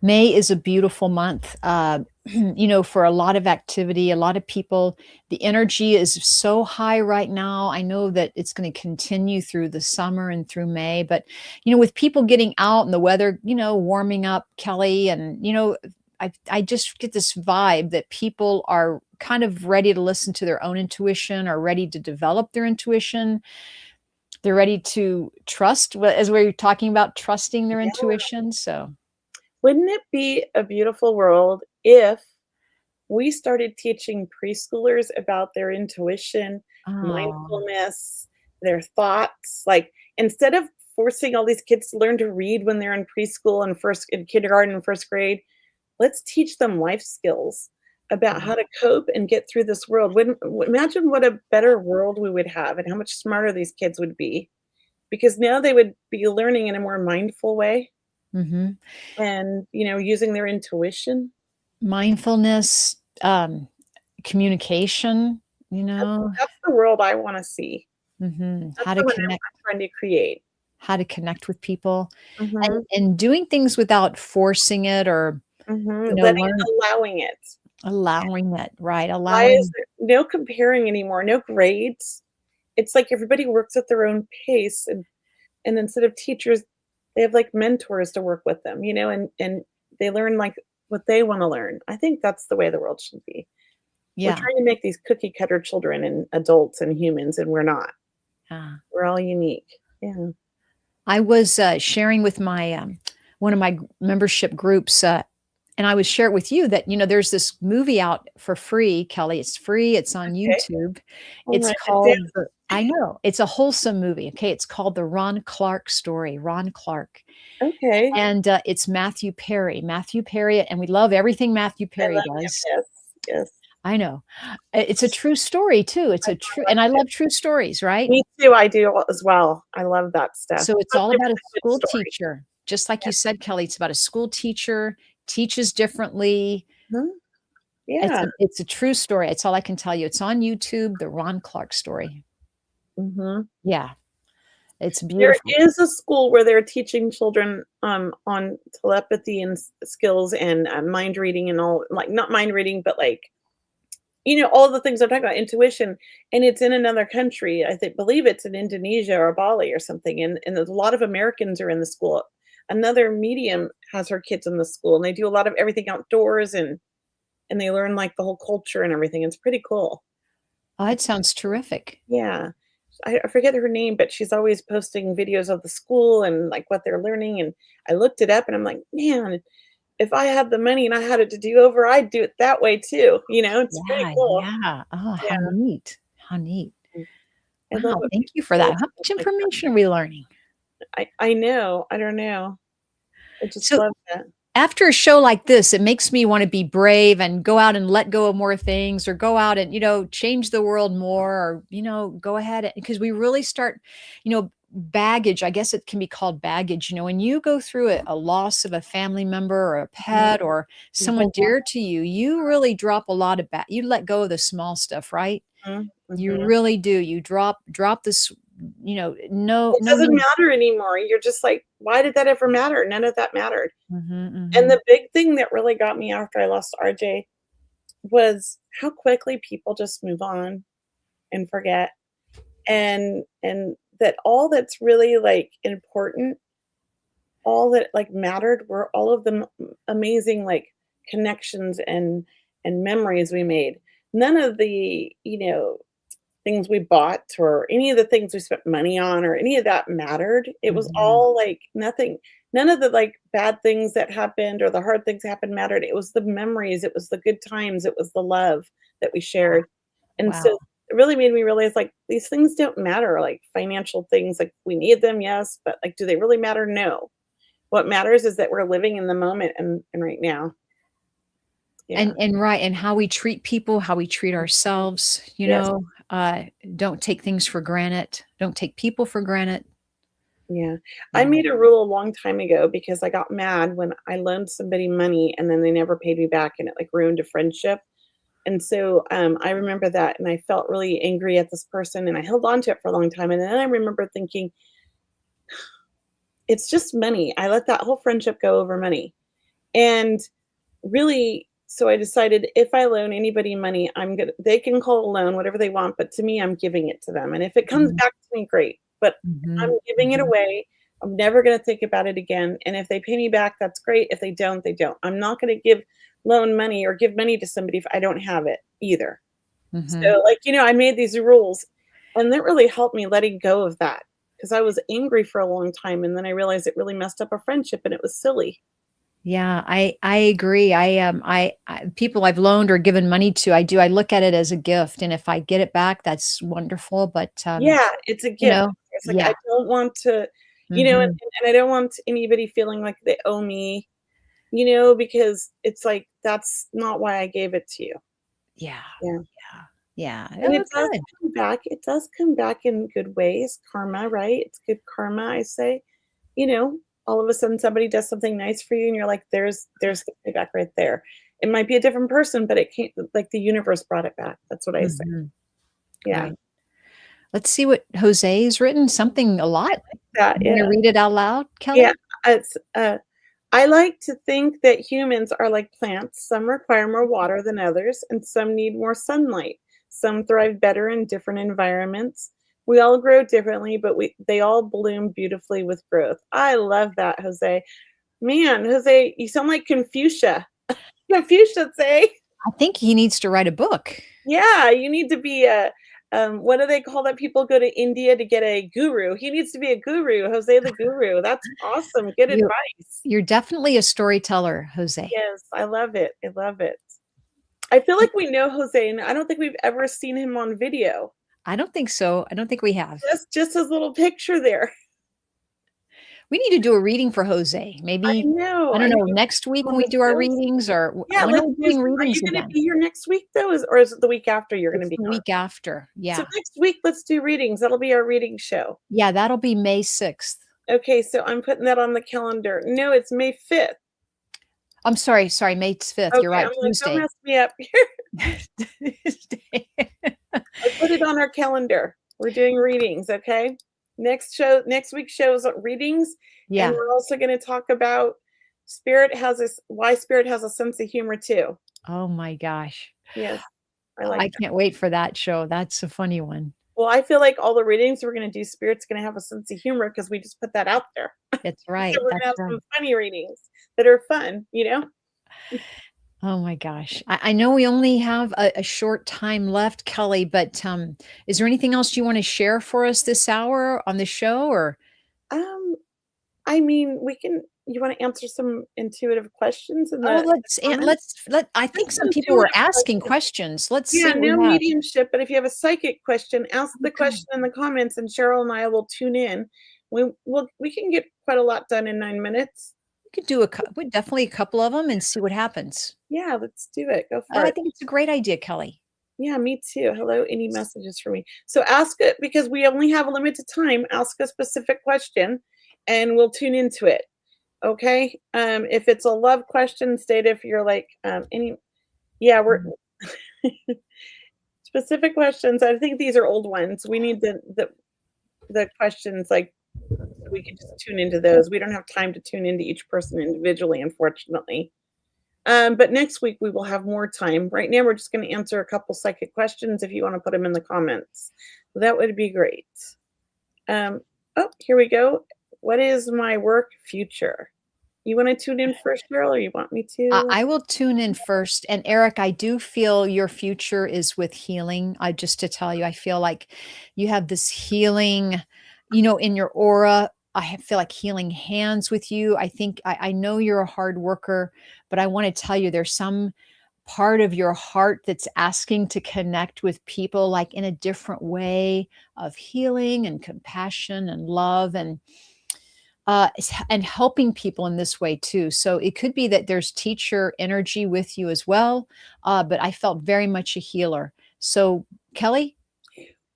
May is a beautiful month, for a lot of activity, a lot of people. The energy is so high right now. I know that it's going to continue through the summer and through May, but, with people getting out and the weather, warming up, Kelly, and, I just get this vibe that people are kind of ready to listen to their own intuition, or ready to develop their intuition. They're ready to trust, as we were talking about, trusting their Yeah. intuition. So Wouldn't it be a beautiful world if we started teaching preschoolers about their intuition, oh, mindfulness, their thoughts? Like, instead of forcing all these kids to learn to read when they're in preschool and in kindergarten and first grade, let's teach them life skills about how to cope and get through this world. Imagine what a better world we would have and how much smarter these kids would be, because now they would be learning in a more mindful way mhm. and, using their intuition. Mindfulness, communication, That's the world I wanna see. That's how to the one I'm connect, trying to create. with people, Mhm, and doing things without forcing it, or, mhm, letting learn allowing it. allowing it, right? Why is Allowing. there no comparing anymore, no grades? It's like everybody works at their own pace, and instead of teachers, they have, like, mentors to work with them, and they learn, like, what they wanna learn. I think that's the way the world should be. We're Yeah, trying to make these cookie cutter children and adults and humans, and we're not. yeah. We're all unique. Yeah. I was, sharing with my, one of my membership groups, and I would share it with you that, there's this movie out for free, Kelly. It's free. It's on Okay. YouTube. I'll It's write it down. called I know. It's a wholesome movie. Okay. It's called The Ron Clark Story. Ron Clark. Okay. And it's Matthew Perry. Matthew Perry, and we love everything Matthew I Perry love him. does. Yes. Yes. I know. It's a true story too. It's I a true, love and I it. love true stories, right? Me too, I do as well. I love that stuff, So it's all especially if about a it's a good school story. teacher. Just like Yeah. you said, Kelly, it's about a school teacher, teaches differently. Mhm. It's Yeah. a true story. It's all I can tell you. It's on YouTube, The Ron Clark Story. Mhm. Yeah, it's There beautiful. is a school where they're teaching children, on telepathy and skills and, mind reading and all, like, not mind reading, but, like, all the things I'm talking about, intuition, and it's in another country. Believe it's in Indonesia or Bali or something, and there's a lot of Americans are in the school. Another medium has her kids in the school, and they do a lot of everything outdoors, and they learn, like, the whole culture and everything. It's pretty cool. Oh, it sounds terrific. Yeah. I forget her name, but she's always posting videos of the school and, like, what they're learning, and I looked it up, and I'm like, "Man, if I had the money and I had it to do over, I'd do it that way too." It's pretty Yeah, cool. yeah. Oh, Yeah. how neat. How neat. I love Wow, what thank people you for do that. with How stuff much like that. information are we learning? I know. I don't know. I just So love that. after a show like this, it makes me want to be brave and go out and let go of more things, or go out and, change the world more, or, go ahead, because we really start, baggage. I guess it can be called baggage. When you go through a loss of a family member or a Mhm. pet or someone Mhm. dear to you, you really drop a lot of you let go of the small stuff, right? Mhm. You Mhm. really do. You drop this, no, It no doesn't need. matter anymore. You're just like, "Why did that ever matter?" None of that mattered. Mhm, And mhm. the big thing that really got me after I lost RJ was how quickly people just move on and forget, and that all that's really, like, important, all that, like, mattered were all of the amazing, like, connections and memories we made. None of the, things we bought or any of the things we spent money on or any of that mattered. It was Mhm. all like nothing, none of the like bad things that happened or the hard things that happened mattered. It was the memories, it was the good times, it was the love that we shared. And so Wow. it really made me realize like these things don't matter, like financial things, like we need them, yes, but like do they really matter? No. What matters is that we're living in the moment and right now. Yeah. And right, and how we treat people, how we treat ourselves, Yes. don't take things for granted. Don't take people for granted. Yeah. I Yeah. made a rule a long time ago because I got mad when I loaned somebody money and then they never paid me back and it like ruined a friendship. And so I remember that and I felt really angry at this person and I held on to it for a long time. And then I remember thinking, it's just money. I let that whole friendship go over money. And really, so I decided if I loan anybody money, they can call it a loan, whatever they want, but to me, I'm giving it to them. And if it comes Mhm, back to me, great. But I'm mhm, giving it mhm. away. I'm never gonna think about it again. And if they pay me back, that's great. If they don't, they don't. I'm not gonna loan money or give money to somebody if I don't have it either. Mhm. So, like, I made these rules and that really helped me letting go of that because I was angry for a long time. And then I realized it really messed up a friendship and it was silly. Yeah, I agree. I people I've loaned or given money to, I look at it as a gift, and if I get it back, that's wonderful, but, Yeah, it's a you gift. know It's like yeah. I don't want to, Mhm. and I don't want anybody feeling like they owe me, because it's like that's not why I gave it to you. Yeah, Yeah. yeah, yeah. And Oh, good. it does come back in good ways, karma, right? It's good karma, I say. You know, all of a sudden somebody does something nice for you and you're like, there's the payback right there. It might be a different person, but it can't like the universe brought it back. That's what I say. Mhm. Yeah. Right. Let's see what Jose has written, something a lot. That, You wanna yeah. read it out loud, Yeah. Kelly? It's I like to think that humans are like plants. Some require more water than others, and some need more sunlight. Some thrive better in different environments. We all grow differently, but they all bloom beautifully with growth. I love that, Jose. Man, Jose, you sound like Confucia. Confucius, eh? I think he needs to write a book. Yeah, you need to be a what do they call that? People go to India to get a guru. He needs to be a guru, Jose the guru. That's awesome. Good You're advice. you're definitely a storyteller, Jose. Yes, I love it. I love it. I feel like we know Jose, and I don't think we've ever seen him on video. I don't think so. I don't think we have. Just his little picture there. We need to do a reading for Jose. I Maybe, I know. don't I know, need next week on when we the do our shows. readings, or Yeah, when are let's we do doing some. Are you readings gonna again? be here next week though? Or is it the week after you're gonna It's be the on? week after. So Yeah. next week, let's do readings. That'll be our reading show. Yeah, that'll be May 6th. Okay, so I'm putting that on the calendar. No, it's May 5th. I'm sorry, May 5th. You're Okay, right, I'm like, don't Tuesday. mess me up. Tuesday. I put it on our calendar. We're doing readings, okay? Next week's show is readings, and Yeah. we're also going to talk about why spirit has a sense of humor too. Oh my gosh. Yes, I like I that. can't wait for that show. That's a funny one. Well, I feel like all the readings we're going to do, spirit's going to have a sense of humor because we just put that out there. That's So right, we're going to that's have right. some funny readings that are fun. Oh my gosh. I know we only have a short time left, Kelly, but, is there anything else you wanna share for us this hour on the show, or Um, I mean, you want to answer some intuitive questions in oh, the comments? I think Just some people were intuitive asking questions. questions. Let's see Yeah, what no we have. mediumship, but if you have a psychic question, ask the Okay. question in the comments and Cheryl and I will tune in. We can get quite a lot done in 9 minutes. We could do definitely a couple of them and see what happens. Yeah, let's do it. Go for I it. think it's a great idea, Kelly. Yeah, me too. Hello, any messages for me? So ask it because we only have a limited time. Ask a specific question and we'll tune into it. Okay? If it's a love question, state if you're like any yeah, we're Mhm. specific questions. I think these are old ones. We need the questions like so we can just tune into those. We don't have time to tune into each person individually, unfortunately. But next week we will have more time. Right now, we're just going to answer a couple psychic questions if you want to put them in the comments. That would be great. Oh, here we go. What is my work future? You want to tune in first, Cheryl, or you want me to? I will tune in first. And Eric, I do feel your future is with healing. I just to tell you, I feel like you have this healing, in your aura. Feel like healing hands with you. I think I know you're a hard worker, but I want to tell you there's some part of your heart that's asking to connect with people like in a different way of healing and compassion and love and helping people in this way too. So it could be that there's teacher energy with you as well, but I felt very much a healer. So Kelly,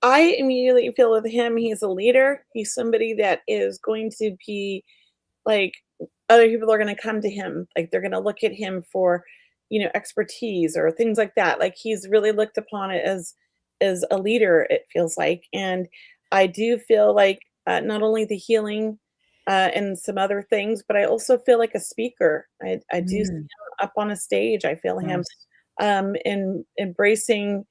I immediately feel with him, he's a leader. He's somebody that is going to be like other people are going to come to him. Like they're going to look at him for, expertise or things like that. Like he's really looked upon it as a leader, it feels like. And I do feel like not only the healing and some other things, but I also feel like a speaker. I do see mm, him up on a stage. I feel him yes, in embracing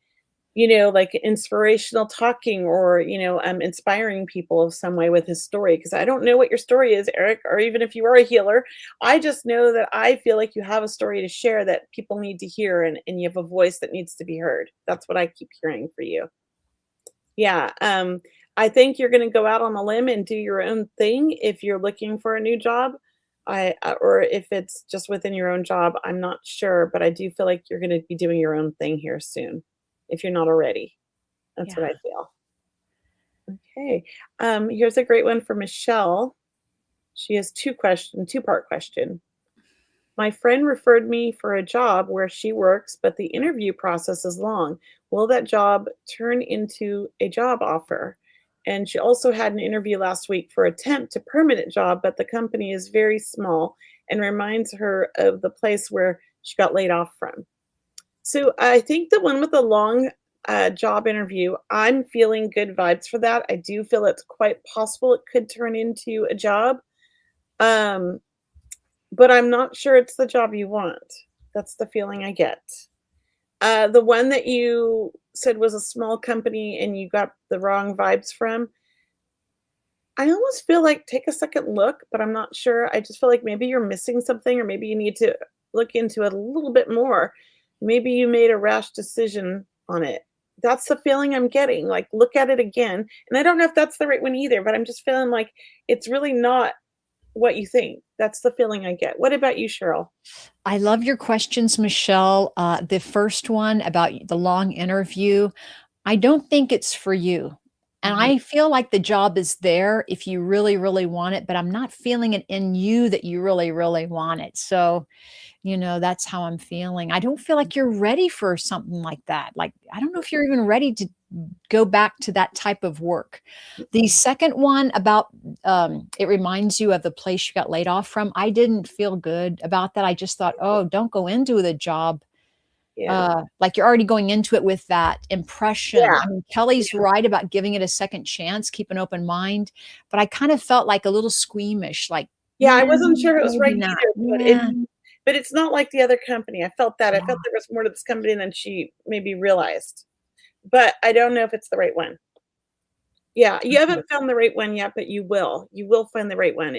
like inspirational talking or, inspiring people of some way with his story. Because I don't know what your story is, Eric, or even if you are a healer. I just know that I feel like you have a story to share that people need to hear and you have a voice that needs to be heard. That's what I keep hearing for you. Yeah. I think you're going to go out on a limb and do your own thing if you're looking for a new job. Or if it's just within your own job, I'm not sure, but I do feel like you're going to be doing your own thing here soon if you're not already. That's what yeah, I feel. Okay. Here's a great one for Michelle. She has two-part question. My friend referred me for a job where she works, but the interview process is long. Will that job turn into a job offer? And she also had an interview last week for a temp to permanent job, but the company is very small and reminds her of the place where she got laid off from. So I think the one with the long job interview, I'm feeling good vibes for that. I do feel it's quite possible it could turn into a job. Um, but I'm not sure it's the job you want. That's the feeling I get. The one that you said was a small company and you got the wrong vibes from, I almost feel like take a second look, but I'm not sure. I just feel like maybe you're missing something, or maybe you need to look into it a little bit more. Maybe you made a rash decision on it. That's the feeling I'm getting. Like, look at it again. And I don't know if that's the right one either, but I'm just feeling like it's really not what you think. That's the feeling I get. What about you, Cheryl? I love your questions, Michelle. The first one about the long interview, I don't think it's for you. And Mhm. I feel like the job is there if you really, really want it, but I'm not feeling it in you that you really, really want it. So, that's how I'm feeling. I don't feel like you're ready for something like that. Like, I don't know if you're even ready to go back to that type of work. The second one about it reminds you of the place you got laid off from. I didn't feel good about that. I just thought, oh, don't go into the job Yeah. like you're already going into it with that impression. Yeah. I mean, Kelly's Yeah. right about giving it a second chance, keep an open mind, but I kind of felt like a little squeamish, like, Yeah, I wasn't sure it was right maybe not. either, Yeah. but it's not like the other company. I felt that. I Yeah. felt there was more to this company than she maybe realized. But I don't know if it's the right one. Yeah, you Okay. haven't found the right one yet, but you will. You will find the right one.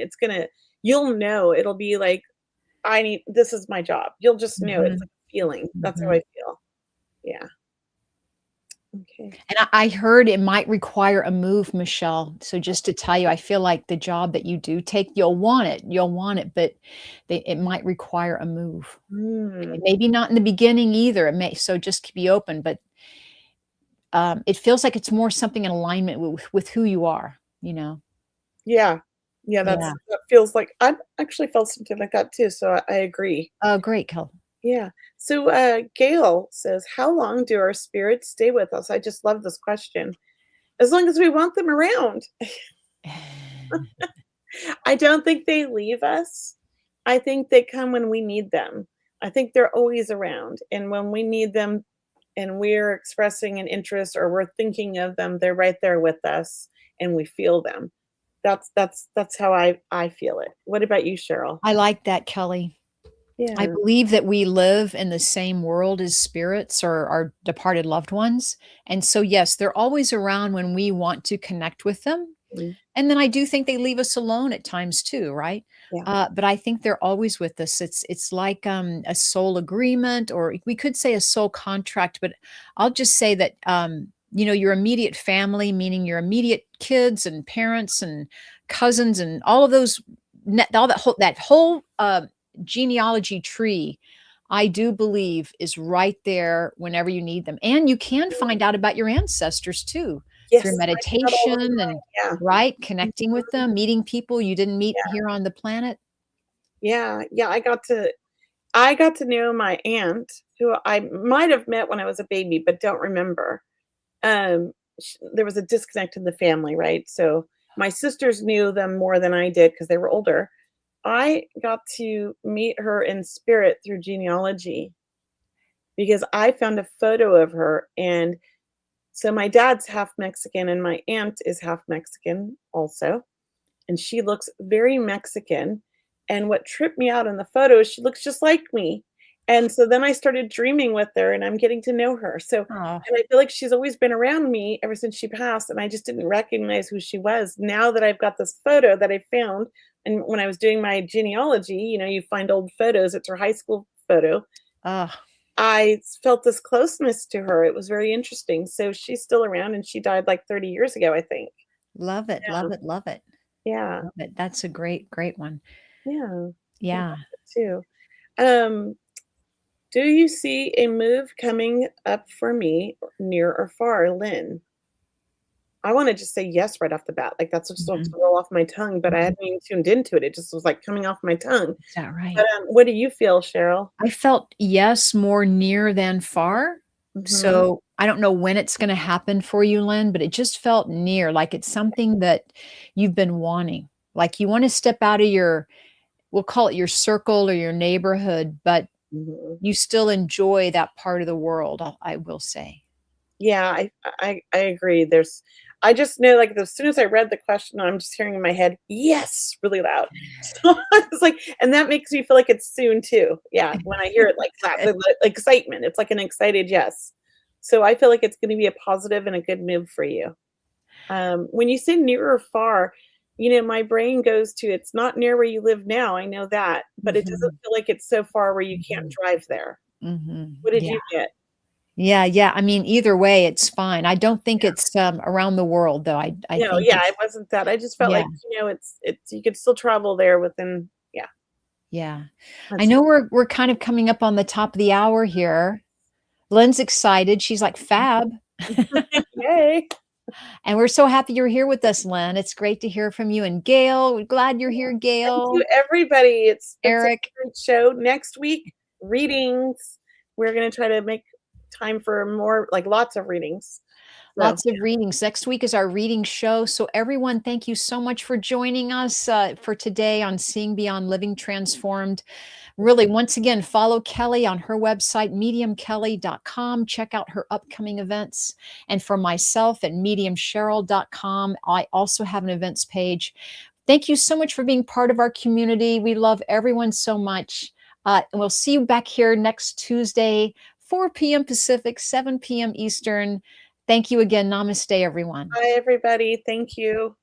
You'll know. It'll be like, this is my job. You'll just know. It's Mhm. like a feeling. That's how Mhm. I feel. Yeah. Okay. And I heard it might require a move, Michelle. So just to tell you, I feel like the job that you do take, you'll want it, but it might require a move. Mm, Maybe not in the beginning either. It may, so just be open, but it feels like it's more something in alignment with who you are, you know? yeah. Yeah, Yeah. that feels like I've actually felt something like that too, so I agree. Oh, great, Kel. Yeah. So, Gail says, "How long do our spirits stay with us?" I just love this question. As long as we want them around. I don't think they leave us. I think they come when we need them. I think they're always around, and when we need them and we're expressing an interest or we're thinking of them, they're right there with us and we feel them. That's how I feel it. What about you, Cheryl? I like that, Kelly. I Yeah. believe that we live in the same world as spirits or our departed loved ones. And so, yes, they're always around when we want to connect with them. Mm, And then I do think they leave us alone at times too, right? yeah. But I think they're always with us. It's like a soul agreement, or we could say a soul contract. But I'll just say that your immediate family, meaning your immediate kids and parents and cousins and all of those, all that whole genealogy tree, I do believe is right there whenever you need them. And you can find out about your ancestors too through Yes, I do that all the meditation and time. right, Yeah. connecting with them, meeting people you didn't meet Yeah. here on the planet. Yeah. Yeah. I got to know my aunt, who I might have met when I was a baby, but don't remember. There was a disconnect in the family, right? So my sisters knew them more than I did because they were older. I got to meet her in spirit through genealogy because I found a photo of her. And so my dad's half Mexican and my aunt is half Mexican also. And she looks very Mexican. And what tripped me out in the photo is she looks just like me. And so then I started dreaming with her and I'm getting to know her. So, Oh, and I feel like she's always been around me ever since she passed. And I just didn't recognize who she was. Now that I've got this photo that I found, and when I was doing my genealogy, you find old photos, it's her high school photo. oh, I felt this closeness to her. It was very interesting. So she's still around and she died like 30 years ago, I think. love it, Yeah. love it, love it, Yeah. love it. That's a great, great one. Yeah. I love Yeah. it too. Um, do you see a move coming up for me, near or far, Lynn? I want to just say yes right off the bat. Like that's just wants Mhm, to roll off my tongue, but I mhm. hadn't even tuned into it. It just was like coming off my tongue. Is that But right? what do you feel, Cheryl? I felt yes more near than far. Hmm. So I don't know when it's going to happen for you, Lynn, but it just felt near, like it's something that you've been wanting. Like you want to step out of we'll call it your circle or your neighborhood, but Hmm. you still enjoy that part of the world, I will say. Yeah, I agree. I just know like as soon as I read the question, I'm just hearing in my head, yes, really loud. So it's like, and that makes me feel like it's soon too. Yeah, when I hear it like that, the excitement, it's like an excited yes. So I feel like it's going to be a positive and a good move for you. When you say near or far, my brain goes to it's not near where you live now. I know that, but it doesn't Mhm, feel like it's so far where you can't mhm, drive there. mhm. What did Yeah. you get? Yeah, yeah. I mean, either way, it's fine. I don't think it's, around the world, though. I No, think yeah, it's it wasn't that. I just felt yeah, like, it's you could still travel there within yeah, yeah. I that's know we're kind of coming up on the top of the hour here. Lynn's excited. She's like, "Fab." yay. And we're so happy you're here with us, Lynn. It's great to hear from you. And Gail, we're glad you're here, Thank you, Gail. everybody. It's a Eric, great show. Next week, readings. We're gonna try to make time for more like lots of readings. So, lots of readings. Next week is our reading show. So, everyone, thank you so much for joining us for today on Seeing Beyond Living Transformed. Really, once again, follow Kelley on her website, mediumkelly.com. Check out her upcoming events. And for myself at mediumcheryl.com, I also have an events page. Thank you so much for being part of our community. We love everyone so much. And we'll see you back here next Tuesday, 4 p.m. Pacific, 7 p.m. Eastern. Thank you again. Namaste, everyone. bye everybody. Thank you.